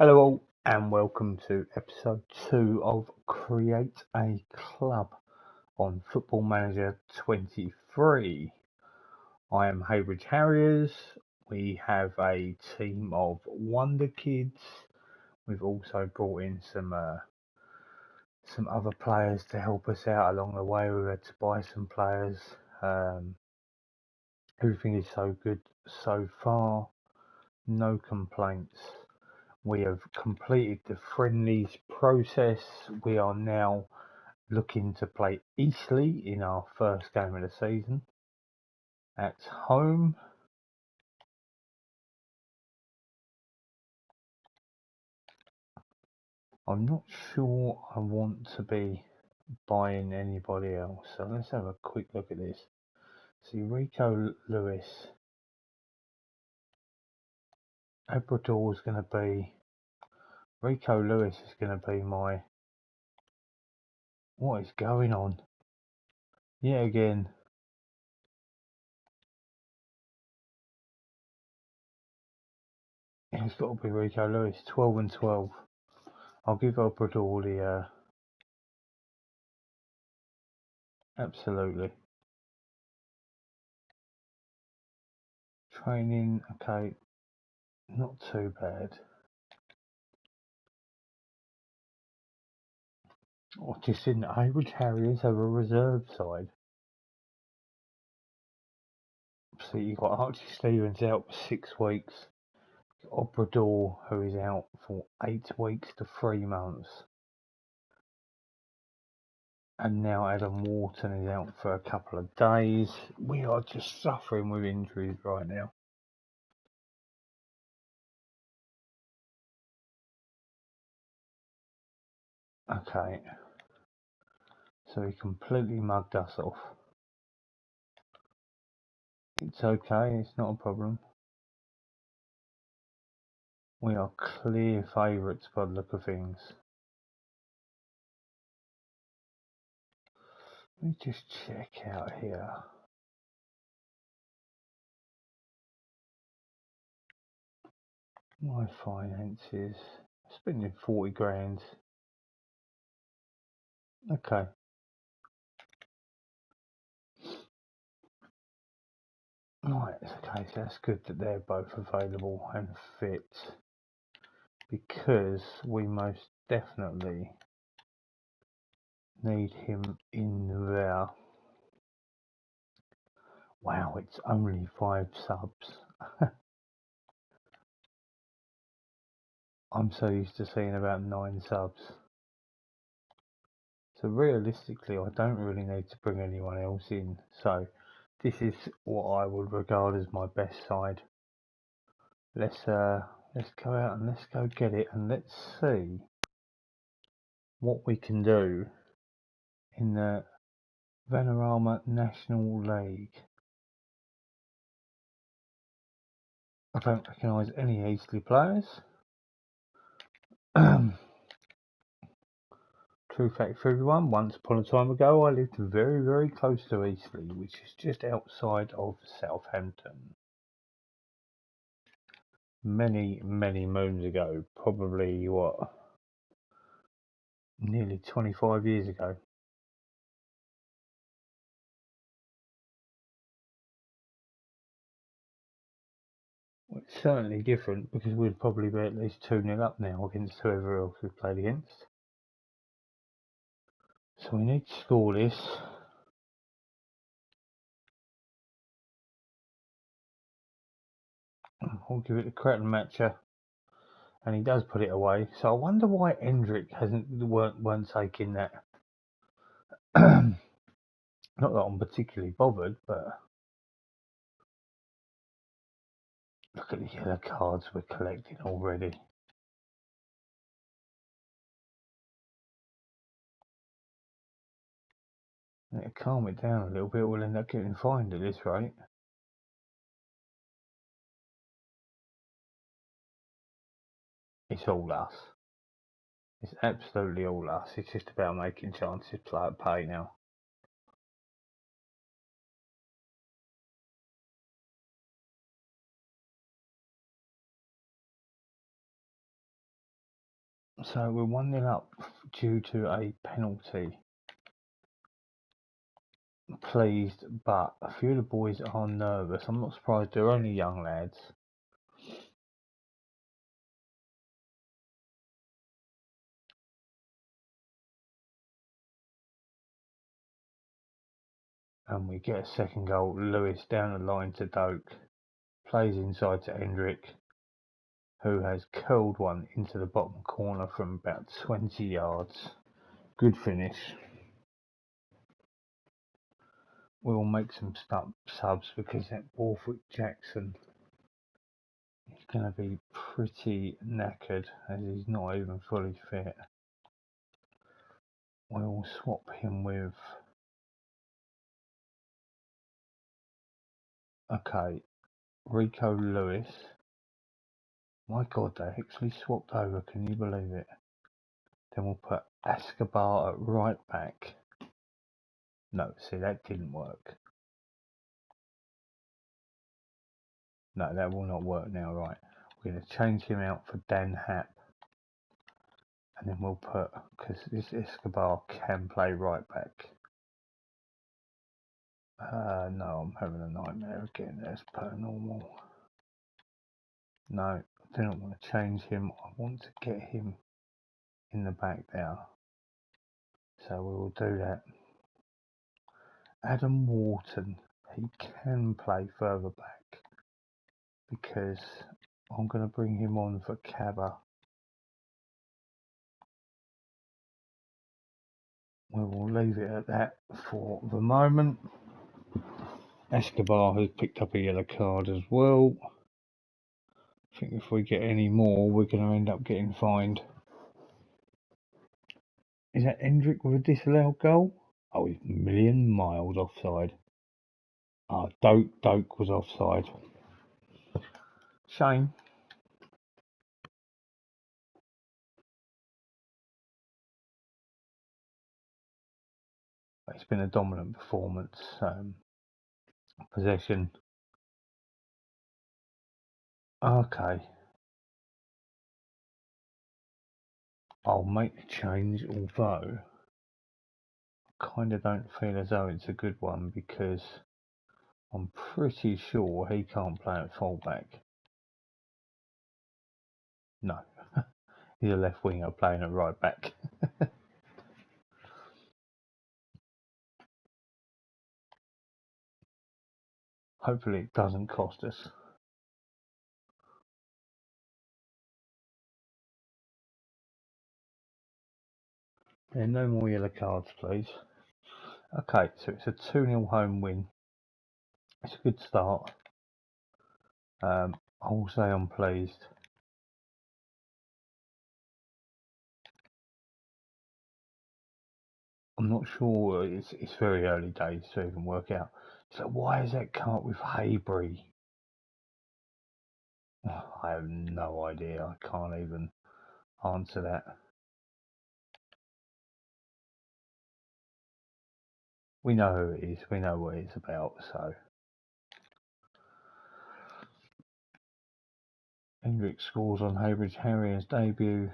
Hello all and welcome to episode 2 of Create a Club on Football Manager 23. I am Haybridge Harriers. We have a team of Wonder Kids. We've also brought in some other players to help us out along the way. We had to buy some players. Everything is so good so far. No complaints. We have completed the friendlies process. We are now looking to play Eastleigh in our first game of the season at home. I'm not sure I want to be buying anybody else, so let's have a quick look at this. See, Rico Lewis. Abrador is going to be... Rico Lewis is going to be my... What is going on? Yet again. It's got to be Rico Lewis, 12 and 12. I'll give Abrador the... Absolutely. Training, okay, not too bad. I just didn't. Hayward Harriers have a reserve side. So you've got Archie Stevens out for 6 weeks. Obrador, who is out for 8 weeks to 3 months. And now Adam Wharton is out for a couple of days. We are just suffering with injuries right now. Okay. So he completely mugged us off. It's okay, it's not a problem. We are clear favourites by the look of things. Let me just check out here. My finances. Spending 40 grand. Okay. Right, okay, so that's good that they're both available and fit. Because we most definitely need him in there. Wow, it's only 5 subs. I'm so used to seeing about 9 subs. So realistically, I don't really need to bring anyone else in. So this is what I would regard as my best side. Let's go out and let's go get it, and let's see what we can do in the Vanarama National League. I don't recognise any Eastleigh players. True fact for everyone, once upon a time ago I lived very, very close to Eastleigh, which is just outside of Southampton. Many, many moons ago, probably what? Nearly 25 years ago. Well, it's certainly different because we'd probably be at least 2-0 up now against whoever else we've played against. So we need to score this. I'll give it a Cretton Matcher. And he does put it away. So I wonder why Endrick weren't taking that. Not that I'm particularly bothered, but look at the yellow cards we're collecting already. And it'll calm it down a little bit. We'll end up getting fined at this rate. It's all us. It's absolutely all us. It's just about making chances pay now. So we're 1-0 up due to a penalty. Pleased, but a few of the boys are nervous. I'm not surprised, they're only young lads. And we get a second goal. Lewis down the line to Doak. Plays inside to Hendrick, who has curled one into the bottom corner from about 20 yards. Good finish. We will make some subs because that Borthwick Jackson is going to be pretty knackered as he's not even fully fit. We will swap him with... Okay, Rico Lewis. My God, they actually swapped over, can you believe it? Then we'll put Escobar at right back. No, see, that didn't work. No, that will not work now, right. We're going to change him out for Dan Happ. And then we'll put, because this Escobar can play right back. No, I'm having a nightmare again. That's per normal. No, I do not want to change him. I want to get him in the back there. So we will do that. Adam Wharton, he can play further back because I'm going to bring him on for Cabba. We will leave it at that for the moment. Escobar has picked up a yellow card as well. I think if we get any more, we're going to end up getting fined. Is that Hendrick with a disallowed goal? Oh, he's a million miles offside. Doak was offside. Shame. It's been a dominant performance. Possession. Okay. I'll make the change, although I kind of don't feel as though it's a good one because I'm pretty sure he can't play at fullback. No. He's a left winger playing at right back. Hopefully it doesn't cost us. Yeah, no more yellow cards, please. Okay, so it's a 2-0 home win. It's a good start. I'll say I'm pleased. I'm not sure, it's very early days to even work out. So why is that cart with Haybury? I have no idea. I can't even answer that. We know who it is. We know what it's about. So Hendrick scores on Heybridge Harriers' debut.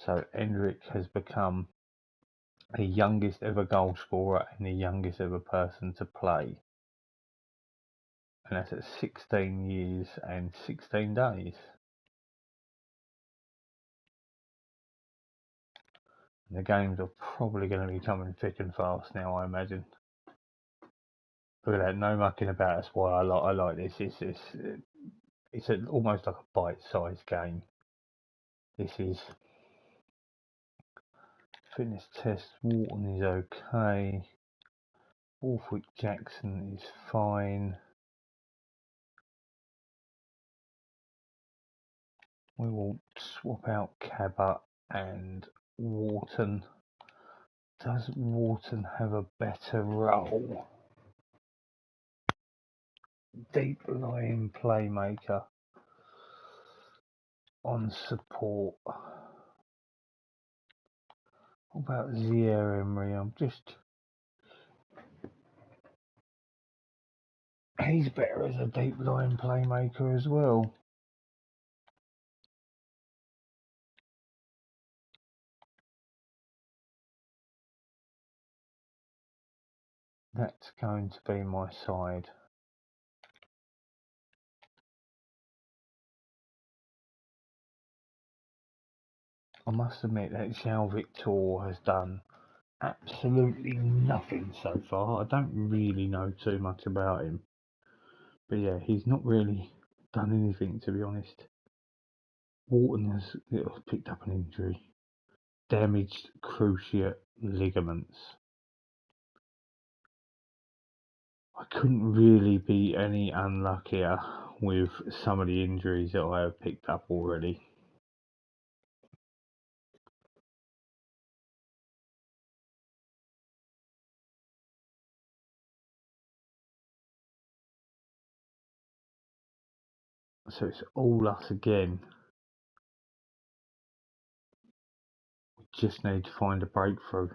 So Hendrick has become the youngest ever goal scorer and the youngest ever person to play. And that's at 16 years and 16 days. And the games are probably going to be coming thick and fast now, I imagine. Look at that, no mucking about. That's why I like this. It's almost like a bite-sized game. This is fitness test. Wharton is okay. Borthwick Jackson is fine. We will swap out Cabot and Wharton. Does Wharton have a better role? Deep lying playmaker on support. What about Zaire Emery? He's better as a deep line playmaker as well. That's going to be my side. I must admit that João Victor has done absolutely nothing so far. I don't really know too much about him. But yeah, he's not really done anything, to be honest. Wharton has picked up an injury. Damaged cruciate ligaments. I couldn't really be any unluckier with some of the injuries that I have picked up already. So it's all us again. We just need to find a breakthrough.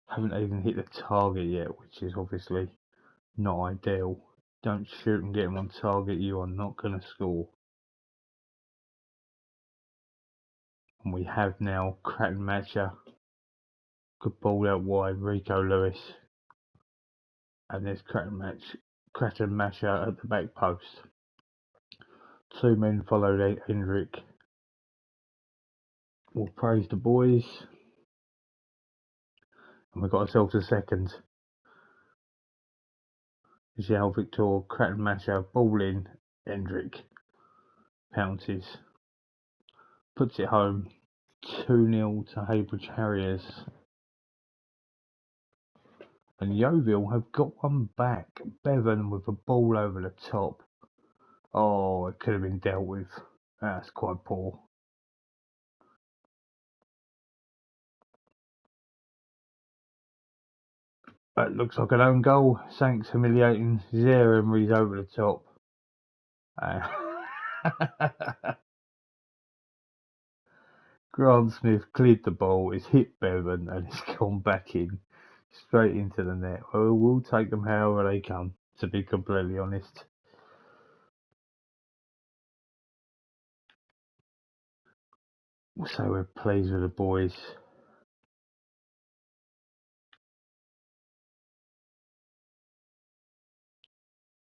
Haven't even hit the target yet, which is obviously not ideal. Don't shoot and get him on target, you are not going to score. And we have now Cratton Matcher. Good ball out wide, Rico Lewis. And there's Cratton Matcher at the back post. Two men followed Hendrick. We'll praise the boys. And we've got ourselves a second. João Victor, Cratton Matcher, ball in, Hendrick pounces. Puts it home. 2-0 to Heybridge Harriers. And Yeovil have got one back. Bevan with a ball over the top. Oh, it could have been dealt with. That's quite poor. That looks like an own goal. Sank's humiliating. Zaire Emery's over the top. Grant Smith cleared the ball. It's hit Bevan and it's gone back in. Straight into the net. Well, we'll take them however they come, to be completely honest. So we're pleased with the boys.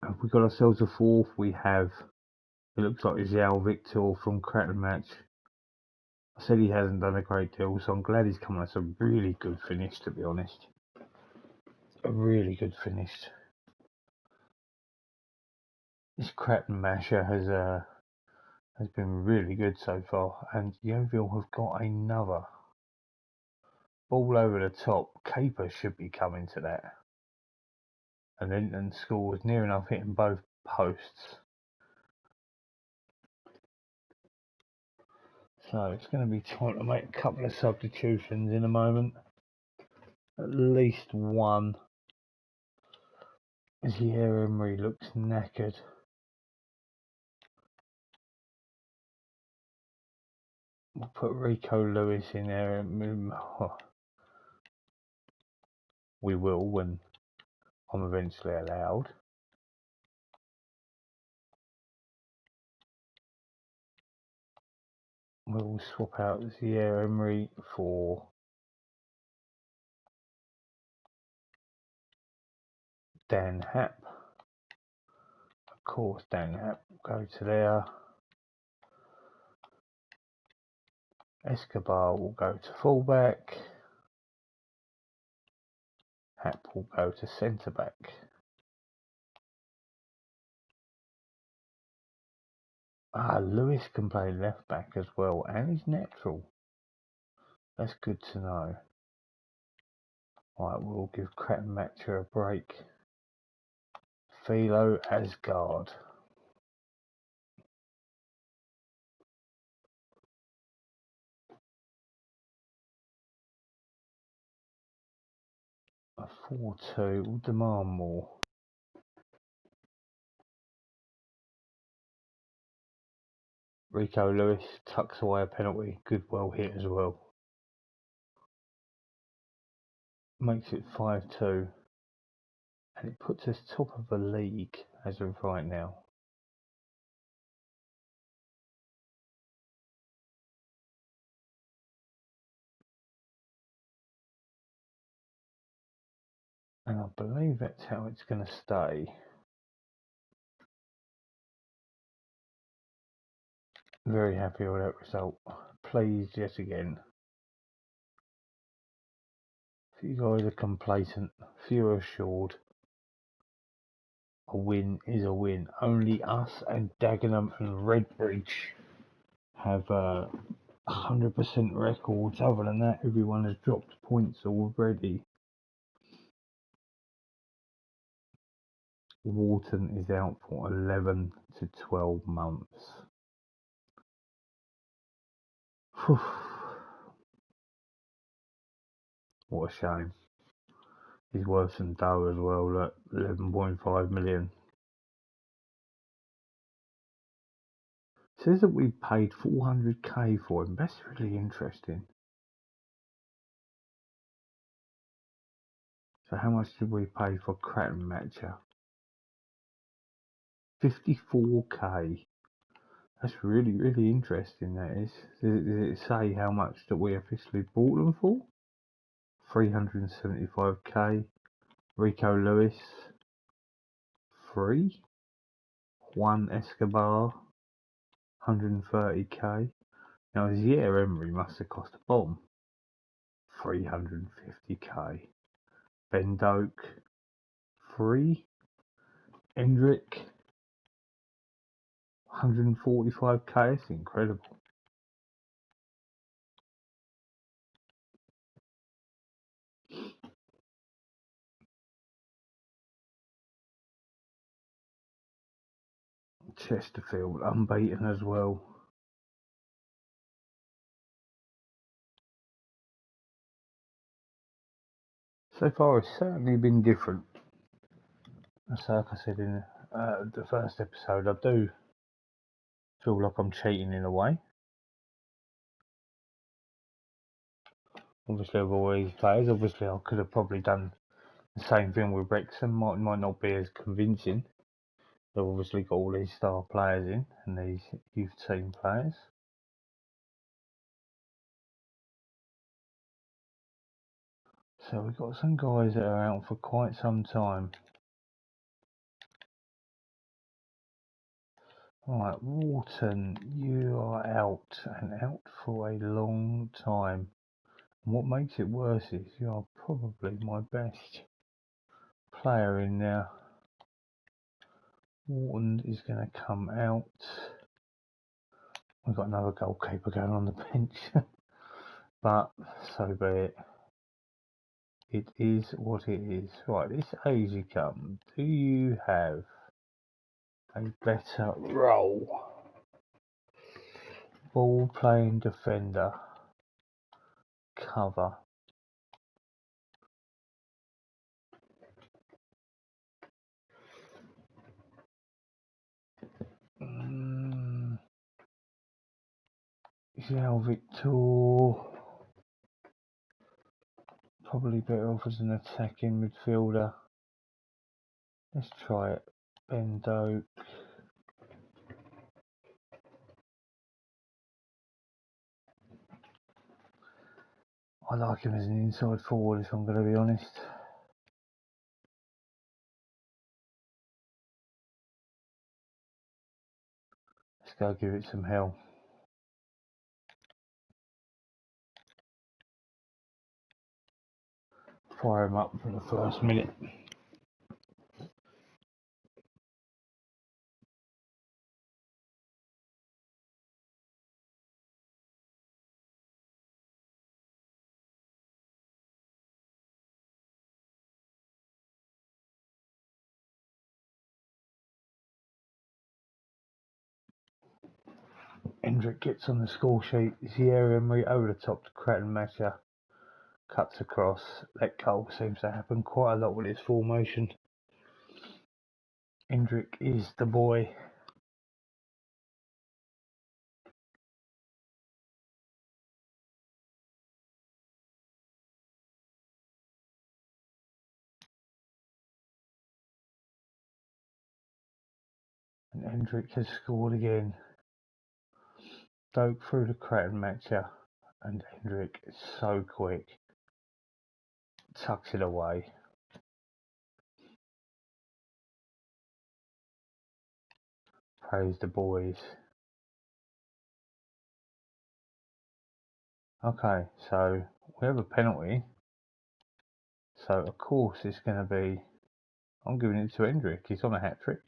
Have we got ourselves a fourth? We have. It looks like João Victor from Cratton Match. I said he hasn't done a great deal, so I'm glad he's come. That's a really good finish, to be honest. A really good finish. This Cratton Matcher has been really good so far, and Yeovil have got another ball over the top. Caper should be coming to that, and then scores near enough hitting both posts. So it's going to be time to make a couple of substitutions in a moment. At least one. Zaire Emery looks knackered. We'll put Rico Lewis in there. We will when I'm eventually allowed. We'll swap out Zaire Emery for Dan Happ. Of course, Dan Happ will go to there. Escobar will go to fullback. Happ will go to centre back. Lewis can play left back as well, and he's natural. That's good to know. Right, we'll give Cratton Matcher a break. Philo Asgard. A 4-2 will demand more. Rico Lewis tucks away a penalty. Good, well hit as well. Makes it 5-2. And it puts us top of the league as of right now. And I believe that's how it's going to stay. Very happy with that result. Pleased yet again. If you guys are complacent, few are assured, a win is a win. Only us and Dagenham and Redbridge have 100% records. Other than that, everyone has dropped points already. Wharton is out for 11 to 12 months. What a shame. He's worse than Doe as well, look, 11.5 million. Says that we paid 400k for him. That's really interesting. So how much did we pay for Cratton Matcher? 54k. That's really, really interesting, that is. Does it say how much that we officially bought them for? 375k. Rico Lewis, 3. Juan Escobar, 130k. Now, Zaire Emery must have cost a bomb. 350k. Ben Doak, 3. Hendrick, 145k. It's incredible. Chesterfield, unbeaten as well. So far, it's certainly been different. So, like I said in the first episode, I do feel like I'm cheating in a way. Obviously, with all these players, obviously I could have probably done the same thing with Wrexham. Might not be as convincing. They've obviously got all these star players in and these youth team players. So we've got some guys that are out for quite some time. Right, Wharton, you are out and out for a long time. And what makes it worse is you are probably my best player in there. Wharton is going to come out. We've got another goalkeeper going on the bench. But so be it. It is what it is. Right, this Asia Cup, do you have a better role? Ball playing defender. Cover. João Victor. Probably better off as an attacking midfielder. Let's try it. Ben Doak. I like him as an inside forward, if I'm going to be honest. Let's go give it some hell. Fire him up for the first minute. Hendrick gets on the score sheet. Zaire Emery over the top to Cratton Matcher. Cuts across. That goal seems to happen quite a lot with his formation. Hendrick is the boy. Hendrick has scored again. Stoke through the Crattenmatcher, and Hendrick is so quick. Tucks it away. Praise the boys. Okay, so we have a penalty. So of course it's going to be, I'm giving it to Hendrick. He's on a hat-trick.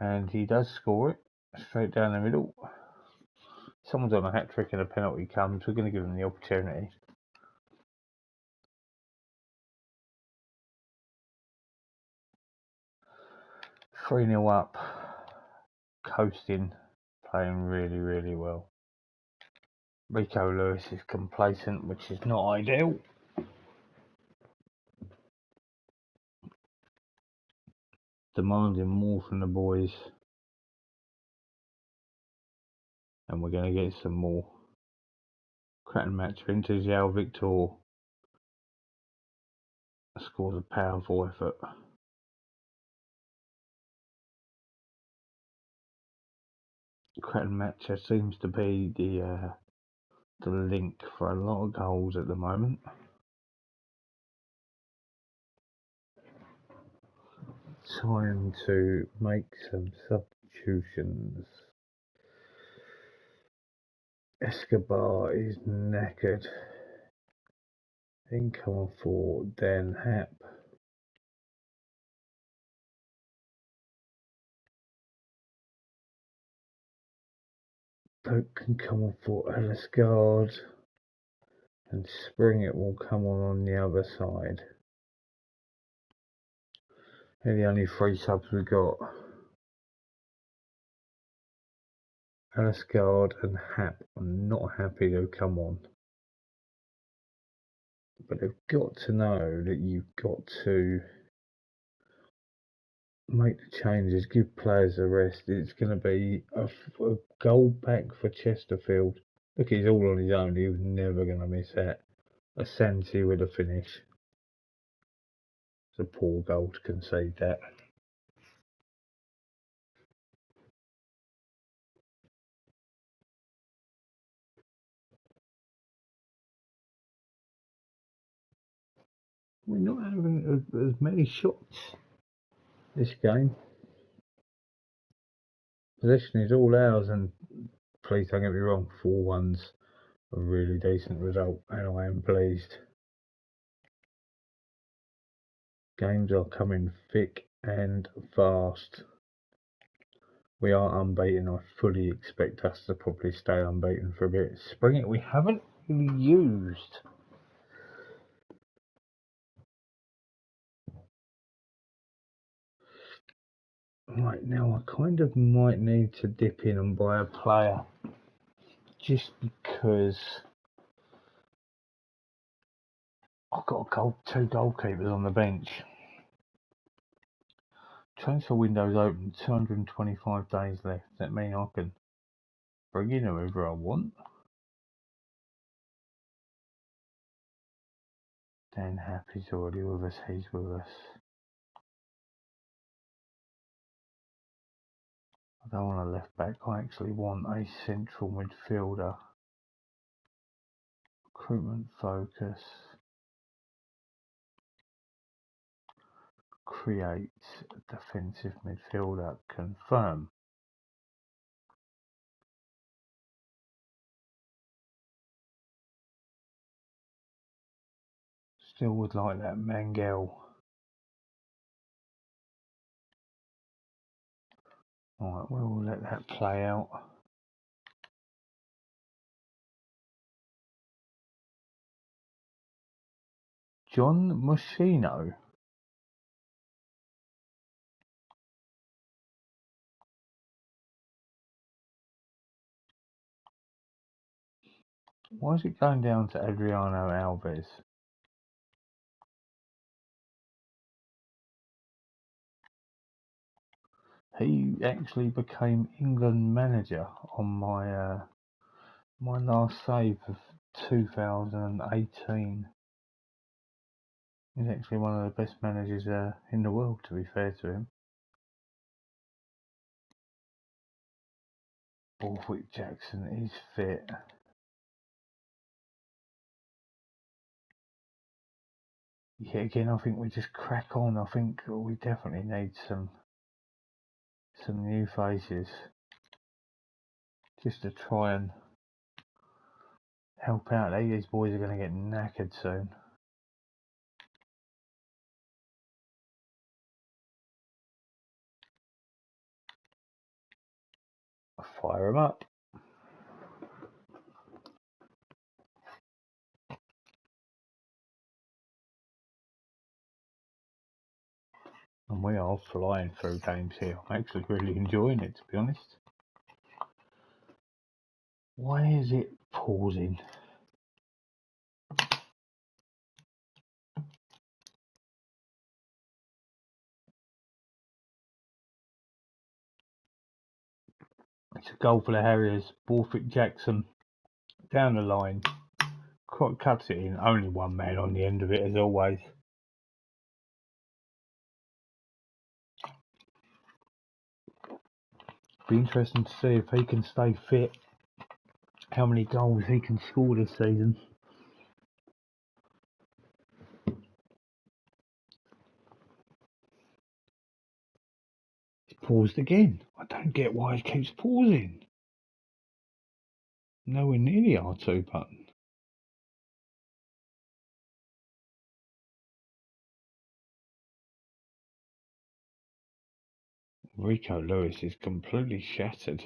And he does score it straight down the middle. Someone's on a hat-trick and a penalty comes. We're going to give him the opportunity. Three 0 up. Coasting. Playing really, really well. Rico Lewis is complacent, which is not ideal. Demanding more from the boys. And we're going to get some more. Crattenmatcher into João Victor. Scores a powerful effort. Crattenmatcher seems to be the link for a lot of goals at the moment. Time to make some substitutions. Escobar is knackered. Income for Dan Happ. Doak can come on for Ellis Guard. And Springett will come on the other side. They're the only three subs we got. Ellis Guard and Happ are not happy to come on. But they've got to know that you've got to make the changes, give players a rest. It's going to be a goal back for Chesterfield. Look, he's all on his own. He was never going to miss that. Asante with a finish. It's a poor goal to concede that. We're not having as many shots this game. Possession is all ours, and please don't get me wrong, 4-1's a really decent result, and I am pleased. Games are coming thick and fast. We are unbeaten. I fully expect us to probably stay unbeaten for a bit. Springett we haven't really used. Right, now I kind of might need to dip in and buy a player. Just because I've got two goalkeepers on the bench. Transfer window's open, 225 days left. That means I can bring in whoever I want. Dan Happy's already with us, he's with us. I don't want a left back, I actually want a central midfielder. Recruitment focus. Create defensive midfielder. Confirm. Still would like that Mangel. Alright, we'll let that play out. John Moschino. Why is it going down to Adriano Alves? He actually became England manager on my my last save of 2018. He's actually one of the best managers in the world, to be fair to him. Borthwick Jackson is fit. Yeah, again, I think we just crack on. I think we definitely need some new faces just to try and help out. These boys are going to get knackered soon. Fire them up. And we are flying through games here. I'm actually really enjoying it, to be honest. Why is it pausing? It's a goal for the Harriers. Borthwick Jackson down the line. Cuts it in. Only one man on the end of it, as always. Be interesting to see if he can stay fit. How many goals he can score this season. It's paused again. I don't get why it keeps pausing. Nowhere near the R2 button. Rico Lewis is completely shattered.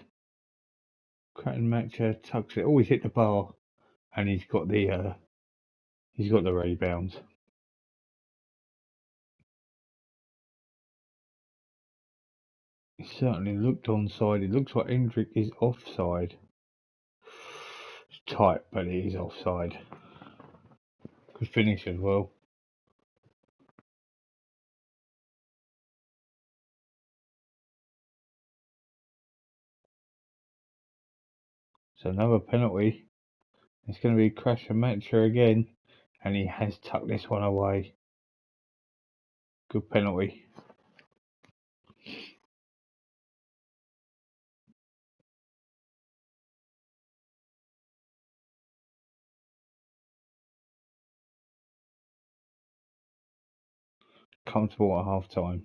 Cratton Matcher tucks it. Oh, he's hit the bar, and he's got the rebounds. He certainly looked onside. It looks like Hendrick is offside. It's tight, but he is offside. Good finish as well. So another penalty. It's going to be Cratton Matcher again, and he has tucked this one away. Good penalty. Comfortable at half time.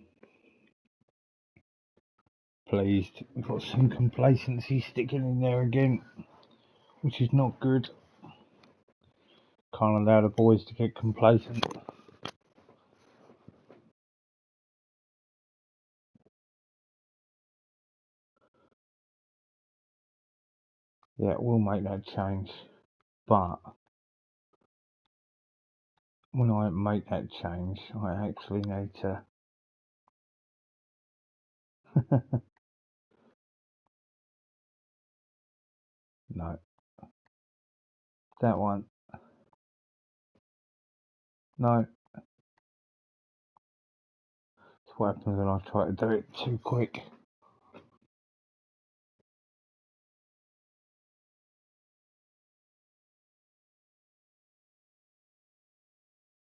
Pleased. We've got some complacency sticking in there again, which is not good. Can't allow the boys to get complacent. Yeah, we'll make that change. But when I make that change, I actually need to... No. That one. No. That's what happens when I try to do it too quick.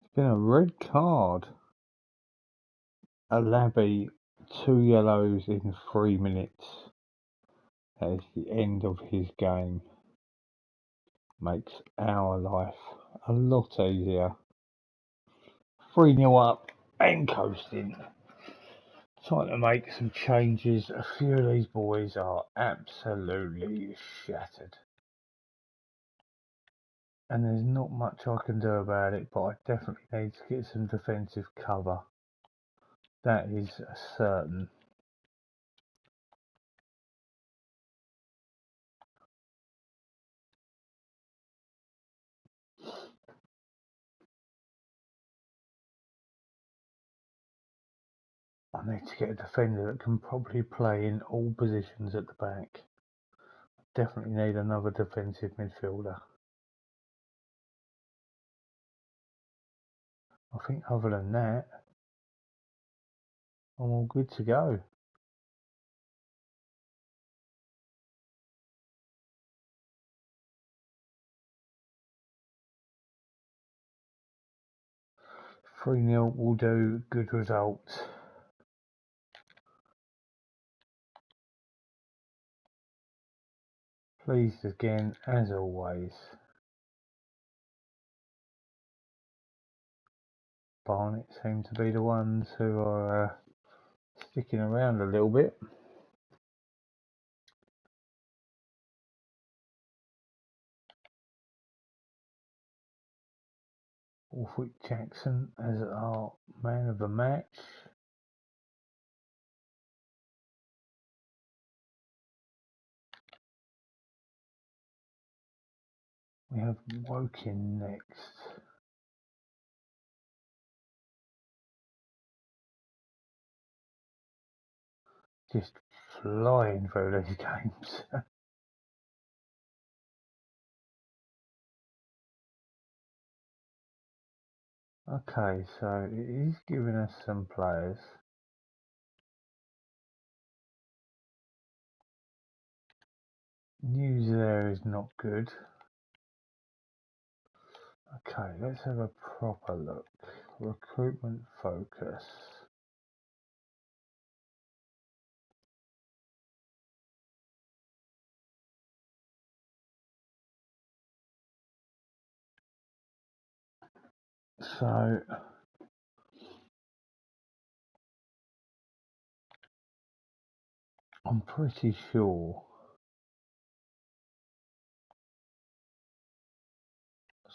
It's been a red card. Alabi, 2 yellows in 3 minutes. That is the end of his game. Makes our life a lot easier. 3-0 up and coasting. Trying to make some changes. A few of these boys are absolutely shattered. And there's not much I can do about it, but I definitely need to get some defensive cover. That is certain. I need to get a defender that can probably play in all positions at the back. Definitely need another defensive midfielder. I think other than that, I'm all good to go. 3-0 will do. Good result. Pleased again, as always. Barnet seem to be the ones who are sticking around a little bit. Borthwick Jackson as our man of the match. We have Woking next. Just flying through these games. Okay, so it is giving us some players. News there is not good. Okay, let's have a proper look. Recruitment focus. So I'm pretty sure.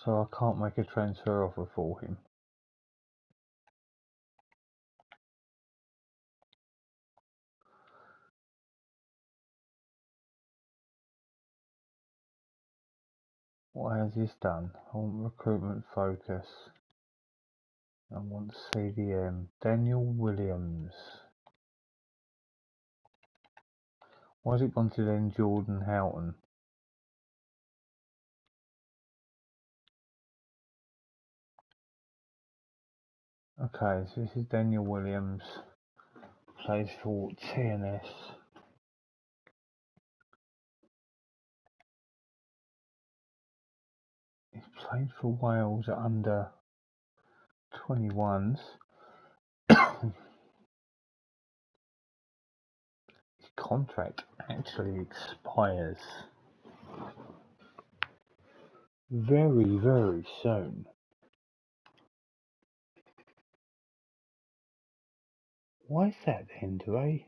So I can't make a transfer offer for him. What has this done? I want recruitment focus. I want CDM. Daniel Williams. Why has it gone to then Jordan Houghton? Okay, so this is Daniel Williams. Plays for TNS. He's played for Wales at under 21s. His contract actually expires very, very soon. Why is that then, Dre?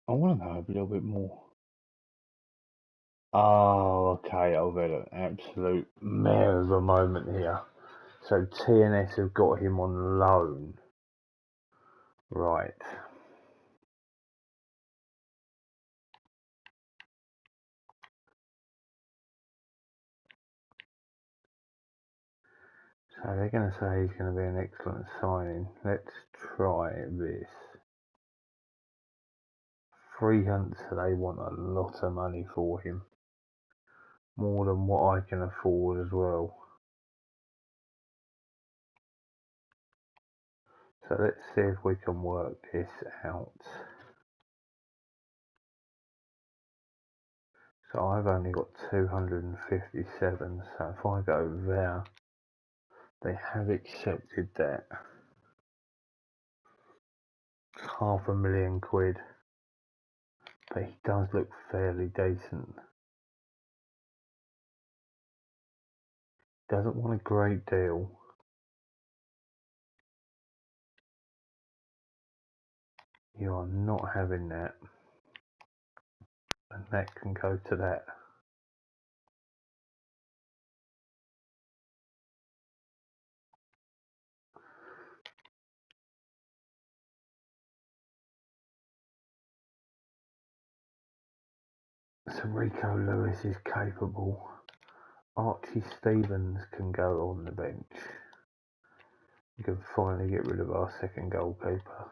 I want to know a little bit more. Oh, okay, I've had an absolute mare of a moment here. So TNS have got him on loan. Right. So they're going to say he's going to be an excellent signing. Let's try this. Free Hunt, so they want a lot of money for him. More than what I can afford as well. So let's see if we can work this out. So I've only got 257, so if I go there, they have accepted that. £500,000, but he does look fairly decent. Doesn't want a great deal. You are not having that, and that can go to that. So Rico Lewis is capable. Archie Stevens can go on the bench. We can finally get rid of our second goalkeeper.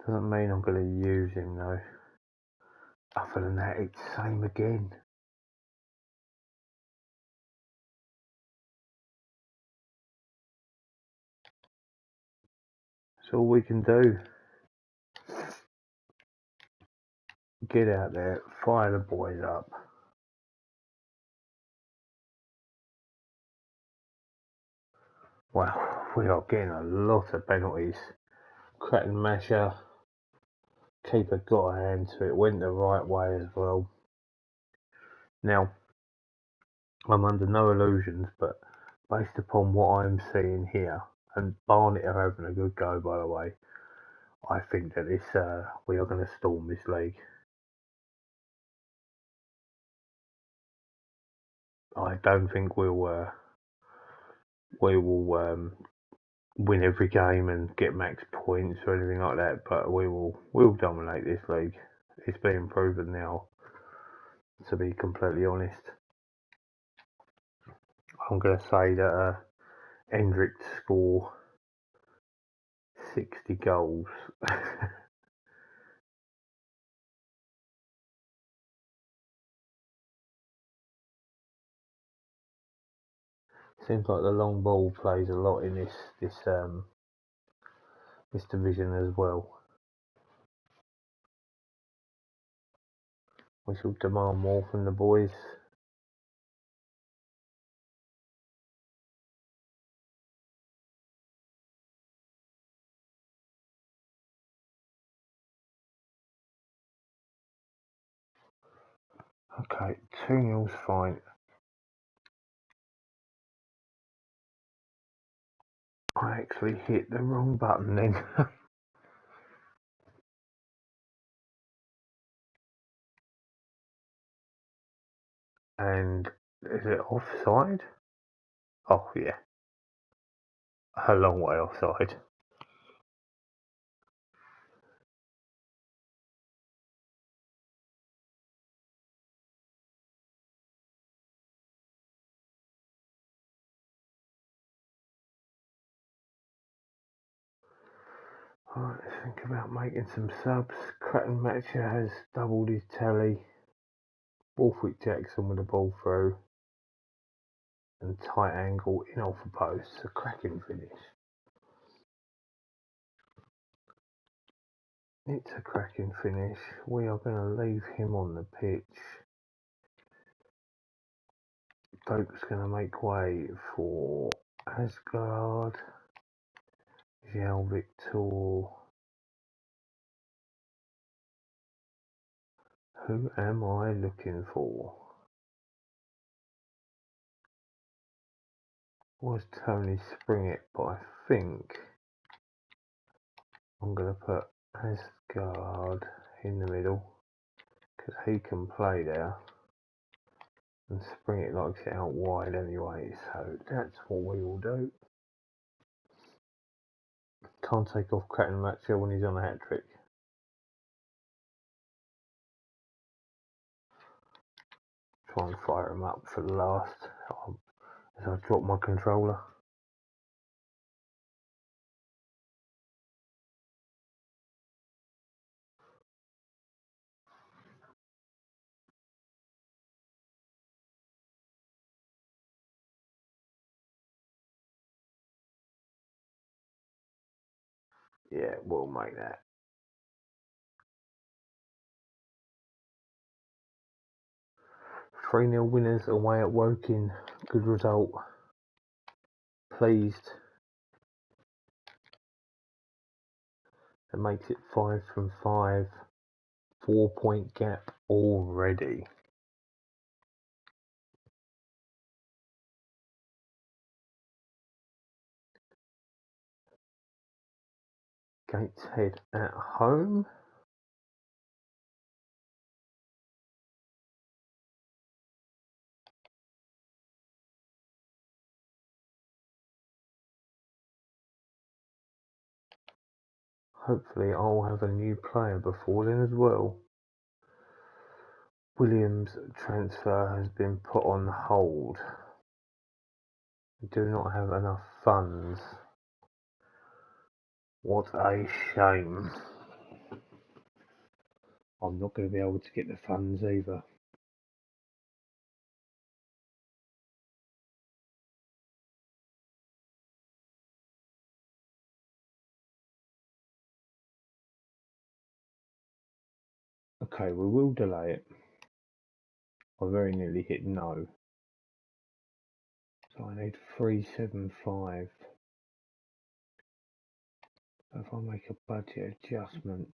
Doesn't mean I'm going to use him though. Other than that, it's same again. all we can do. Get out there, fire the boys up. Wow, we are getting a lot of penalties. Cratton Masher, keeper got a hand to it, went the right way as well. Now, I'm under no illusions, but based upon what I'm seeing here, and Barnet are having a good go, by the way, I think that we are going to storm this league. I don't think we will win every game and get max points or anything like that, but we'll dominate this league. It's being proven now, to be completely honest. I'm going to say that Hendrick to score 60 goals. Seems like the long ball plays a lot in this division as well. We shall demand more from the boys. Okay, 2-0's fine. I actually hit the wrong button then. And is it offside? Oh yeah, a long way offside. Alright, let's think about making some subs. Cratton Matcher has doubled his tally. Borthwick Jackson with the ball through. And tight angle in off the post. A cracking finish. It's a cracking finish. We are going to leave him on the pitch. Doak's going to make way for Asgard. João Victor. Who am I looking for? Was Tony Springett, but I think I'm going to put Asgard in the middle because he can play there and Springett likes it out wide anyway, so that's what we will do. Can't take off Cratton Matcher when he's on a hat-trick. Try and fire him up for the last as I drop my controller. Yeah, we'll make that. 3-0 winners away at Woking. Good result. Pleased. It makes it 5 from 5. 4-point gap already. Gateshead at home. Hopefully I'll have a new player before then as well. Williams' transfer has been put on hold. We do not have enough funds. What a shame. I'm not going to be able to get the funds either. Okay, we will delay it. I very nearly hit no. So I need 375. If I make a budget adjustment,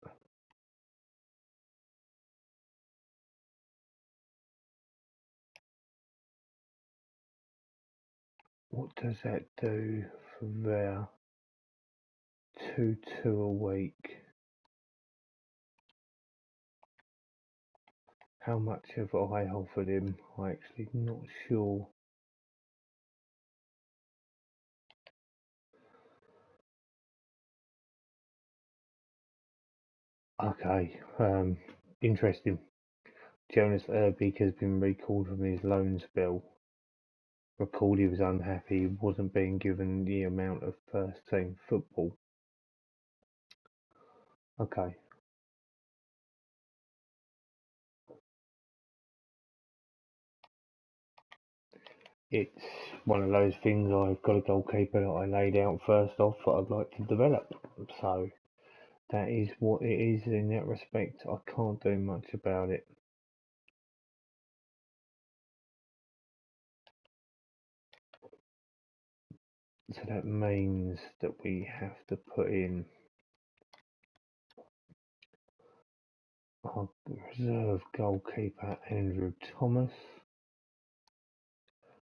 what does that do for their 2-2 a week? How much have I offered him? I'm actually not sure. Okay, interesting. Jonas Erbeek has been recalled from his loan spell. Recalled he was unhappy, wasn't being given the amount of first team football. Okay. It's one of those things. I've got a goalkeeper that I laid out first off that I'd like to develop. So that is what it is in that respect. I can't do much about it. So that means that we have to put in our reserve goalkeeper Andrew Thomas.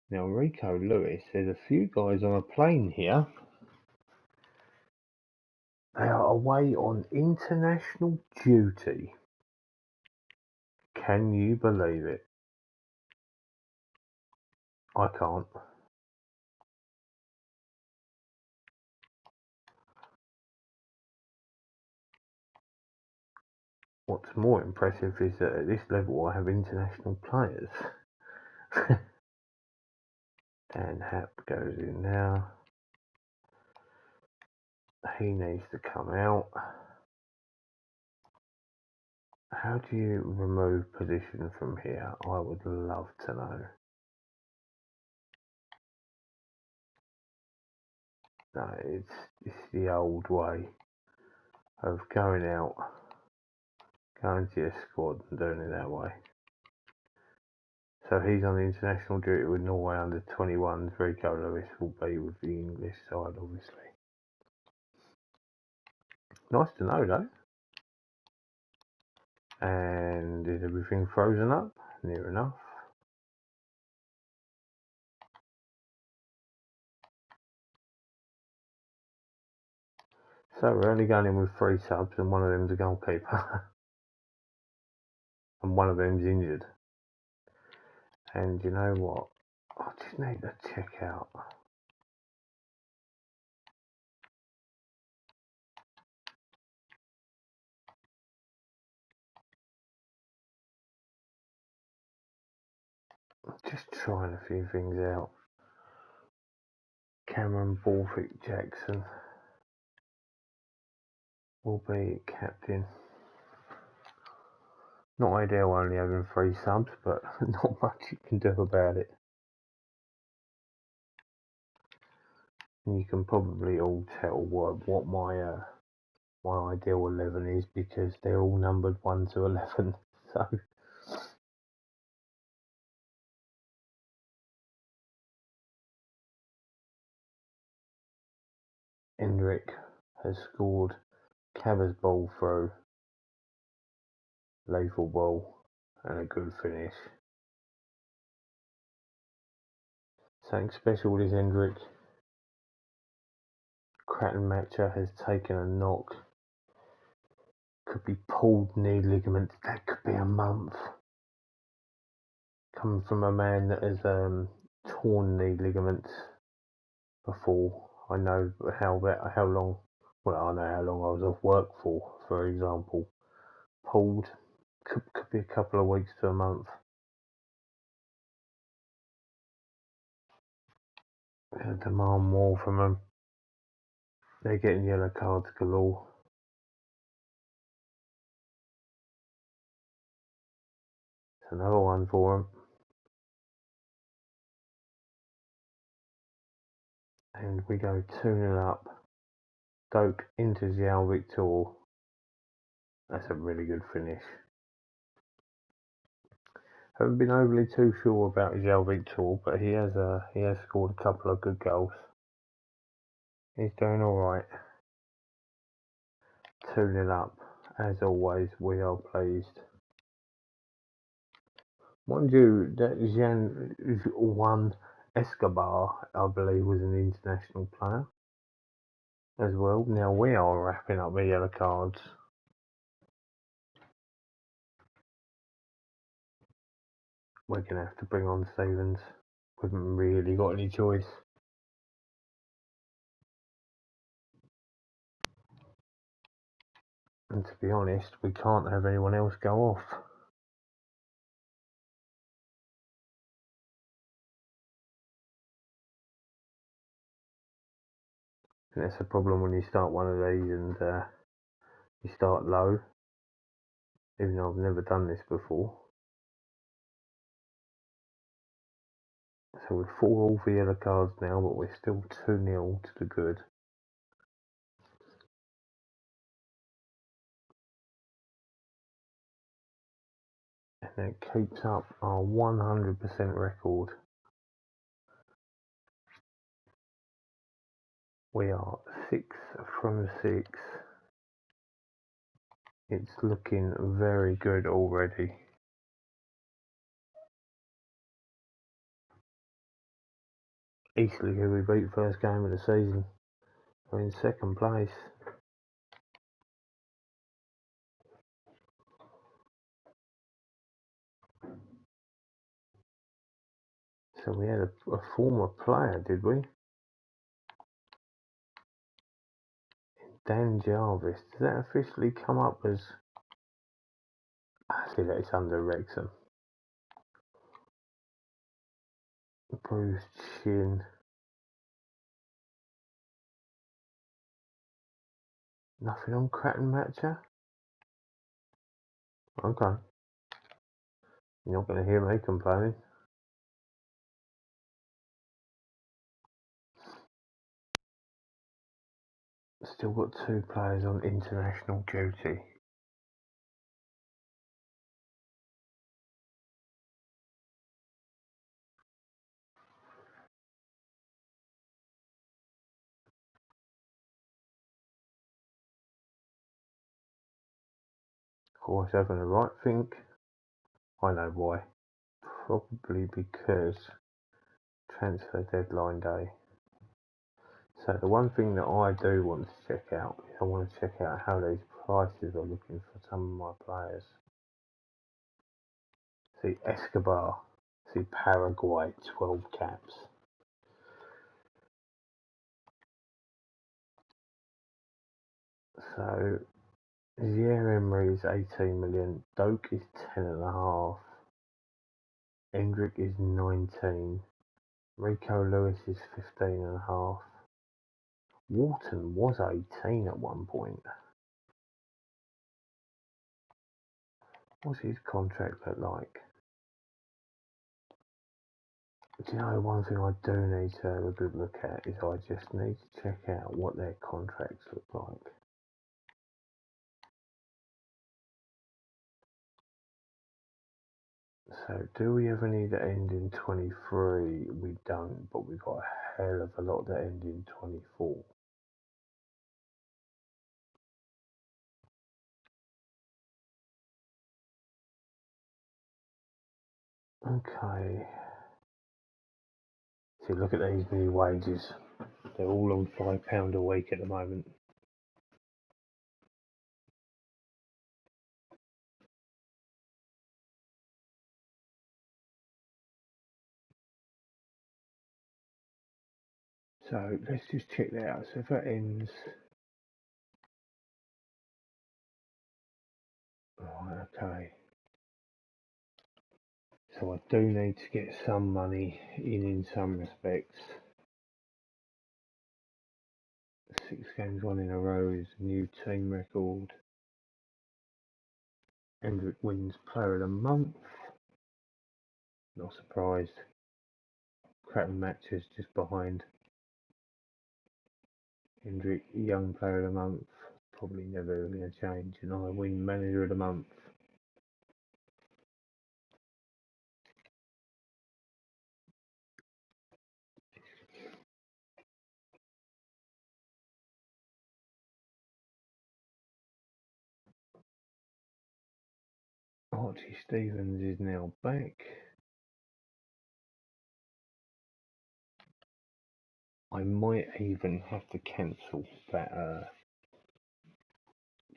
Now Rico Lewis, there's a few guys on a plane here. They are away on international duty. Can you believe it? I can't. What's more impressive is that at this level I have international players. Dan Happ goes in now. He needs to come out. How do you remove position from here? I would love to know. No, it's the old way of going out, going to your squad and doing it that way. So he's on the international duty with Norway under 21s. Rico Lewis will be with the English side, obviously. Nice to know, though. And is everything frozen up? Near enough. So we're only going in with 3 subs and one of them's a goalkeeper. And one of them's injured. And you know what? I just need to check out. Just trying a few things out. Cameron Borthwick Jackson will be captain. Not ideal only having 3 subs, but not much you can do about it. And you can probably all tell what my ideal 11 is because they're all numbered 1 to 11. So Hendrick has scored Cabba's ball through, lethal ball, and a good finish. Something special with Hendrick. Cratton Matcher has taken a knock. Could be pulled knee ligament. That could be a month. Coming from a man that has torn knee ligaments before. I know how long. Well, I know how long I was off work for example. Pulled. Could be a couple of weeks to a month. They'll demand more from them. They're getting yellow cards galore. It's another one for them. And we go 2-0 up. Doak into João Victor. That's a really good finish. Haven't been overly too sure about João Victor, but he has scored a couple of good goals. He's doing all right. 2-0 up. As always, we are pleased. Mind you, that Juan Escobar, I believe, was an international player as well. Now we are wrapping up the yellow cards. We're going to have to bring on Stevens. We haven't really got any choice. And to be honest, we can't have anyone else go off. And that's the problem when you start one of these and you start low. Even though I've never done this before. So we're 4-all for yellow cards now, but we're still 2-0 to the good. And that keeps up our 100% record. We are 6 from 6. It's looking very good already. Eastleigh, who we beat first game of the season, are in second place. So we had a former player, did we? Dan Jarvis. Does that officially come up as... I see that it's under Wrexham. Bruised shin. Nothing on Cratton Matcher? Okay. You're not going to hear me complaining. Still got 2 players on international duty. Of course, having a right think. I know why. Probably because transfer deadline day. So the one thing that I do want to check out is I want to check out how these prices are looking for some of my players. See Escobar, see Paraguay, 12 caps. So Zaire Emery is 18 million, Doak is 10.5, Hendrick is 19, Rico Lewis is 15.5. Wharton was 18 at one point. What's his contract look like? Do you know, one thing I do need to have a good look at is I just need to check out what their contracts look like. So, do we have any that end in 23? We don't, but we've got a hell of a lot that end in 24. Okay. See, look at these new wages. They're all on £5 a week at the moment. So let's just check that out. So if that ends... Right, okay. So I do need to get some money in some respects. 6 games won in a row is a new team record. Hendrick wins Player of the Month. Not surprised. Cratton Matches just behind. Hendrick, Young Player of the Month. Probably never going to change. And I win Manager of the Month. Archie Stevens is now back. I might even have to cancel that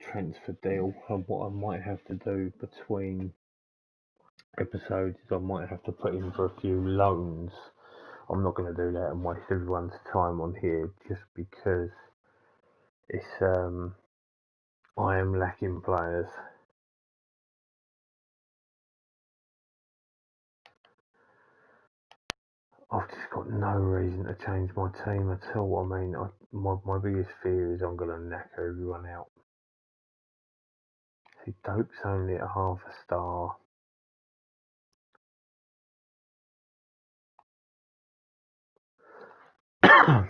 transfer deal. And what I might have to do between episodes is I might have to put in for a few loans. I'm not going to do that and waste everyone's time on here just because it's I am lacking players. I've just got no reason to change my team at all. I mean, my biggest fear is I'm going to knacker everyone out. See, Dope's only at half a star. I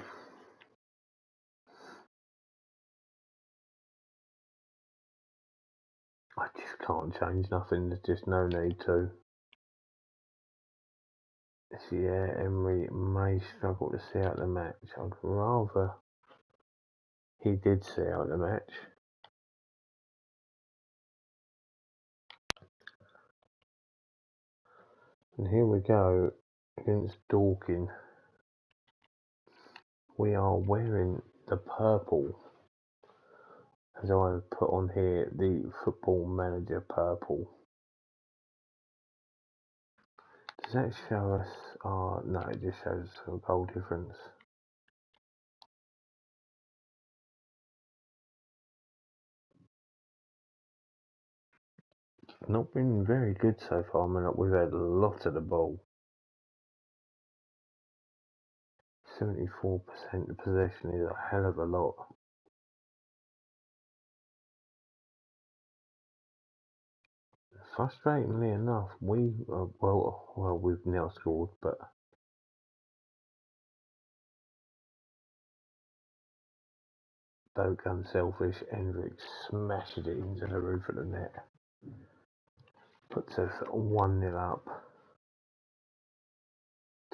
just can't change nothing. There's just no need to. Yeah, Emery may struggle to see out the match. I'd rather he did see out the match. And here we go against Dorking. We are wearing the purple, as I have put on here, the Football Manager purple. Does that show us? No, it just shows a goal difference. Not been very good so far. I mean, we've had a lot of the ball. 74% of possession is a hell of a lot. Frustratingly enough, we've now scored, but Doak unselfish. Hendrick smashed it into the roof of the net. Puts us 1-0 up.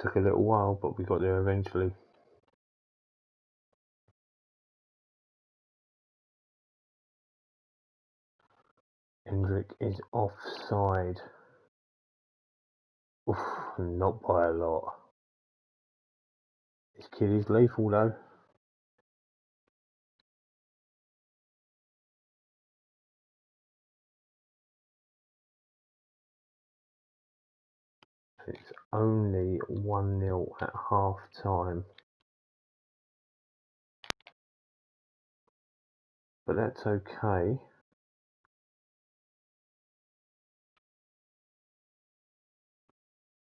Took a little while, but we got there eventually. Hendrick is offside. Oof, not by a lot. This kid is lethal though. It's only 1-0 at half time. But that's okay.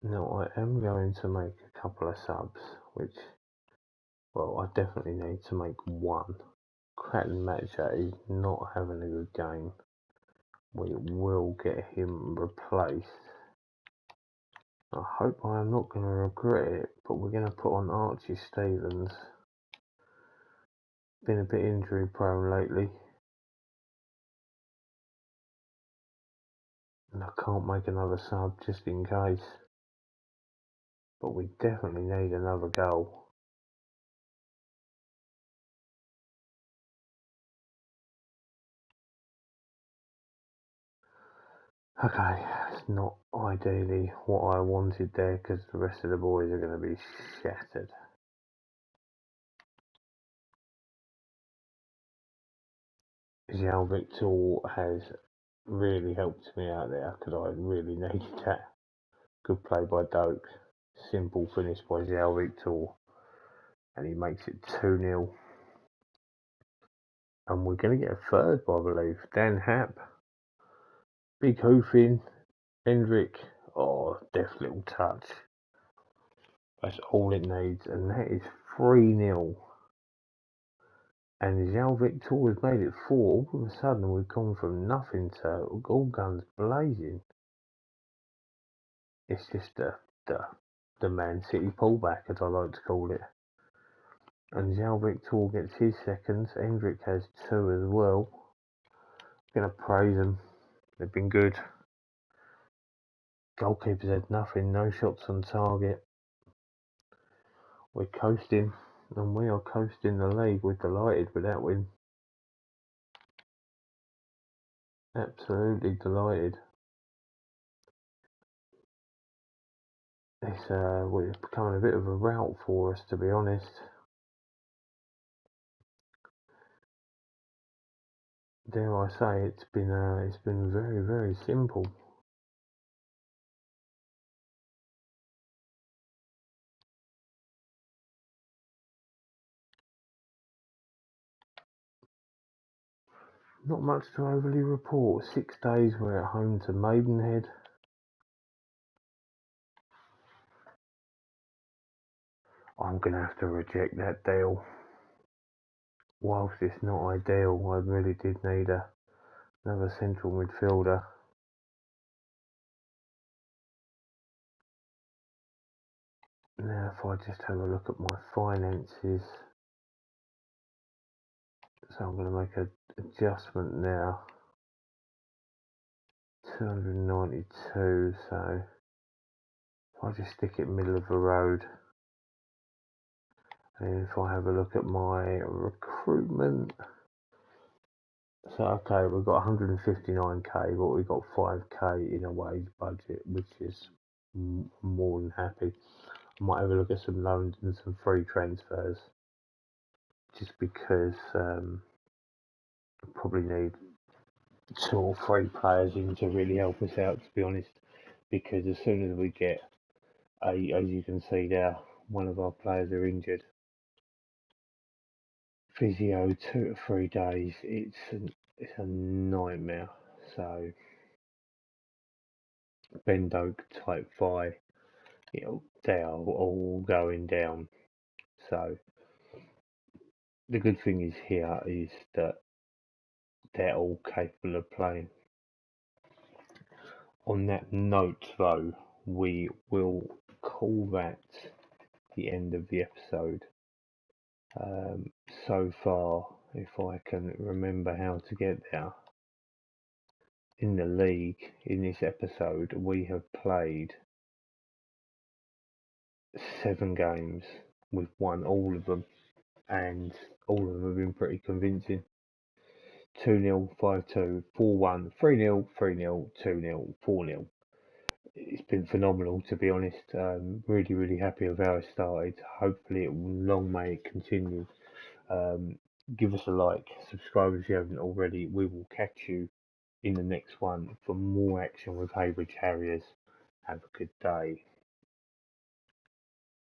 Now I am going to make a couple of subs, which, well, I definitely need to make one. Cratton Matcher is not having a good game. We will get him replaced. I hope I am not going to regret it, but we're going to put on Archie Stevens. Been a bit injury prone lately. And I can't make another sub just in case. But we definitely need another goal. Okay, it's not ideally what I wanted there because the rest of the boys are going to be shattered. João Victor has really helped me out there because I really needed that. Good play by Doak. Simple finish by João Victor. And he makes it 2-0. And we're going to get a third, I believe. Dan Happ. Big hoofing. Hendrick. Oh, deft little touch. That's all it needs. And that is 3-0. And João Victor has made it 4. All of a sudden, we've gone from nothing to all guns blazing. It's just the Man City pullback, as I like to call it. And João Victor gets his seconds. Hendrick has 2 as well. I'm going to praise them. They've been good. Goalkeepers had nothing. No shots on target. We're coasting. And we are coasting the league. We're delighted with that win. Absolutely delighted. It's becoming a bit of a route for us, to be honest. Dare I say, it's been very, very simple. Not much to overly report. 6 days we're at home to Maidenhead. I'm going to have to reject that deal. Whilst it's not ideal, I really did need another central midfielder. Now, if I just have a look at my finances, so I'm going to make an adjustment now. 292, so if I just stick it middle of the road, and if I have a look at my recruitment, so okay, we've got 159k, but we've got 5k in a wage budget, which is more than happy. I might have a look at some loans and some free transfers, just because I probably need 2 or 3 players in to really help us out, to be honest, because as soon as we get, as you can see there, one of our players are injured, physio 2 to 3 days, it's a nightmare. So Ben Doak, Type Phi, they are all going down. So the good thing is here is that they're all capable of playing. On that note, though, we will call that the end of the episode. So far, if I can remember how to get there, in the league, in this episode, we have played 7 games. We've won all of them, and all of them have been pretty convincing. 2-0, 5-2, 4-1, 3-0, 3-0, 2-0, 4-0. It's been phenomenal, to be honest. Really, really happy with how it started. Hopefully, long may it continue. Give us a like, subscribe if you haven't already. We will catch you in the next one for more action with Heybridge Harriers. Have a good day.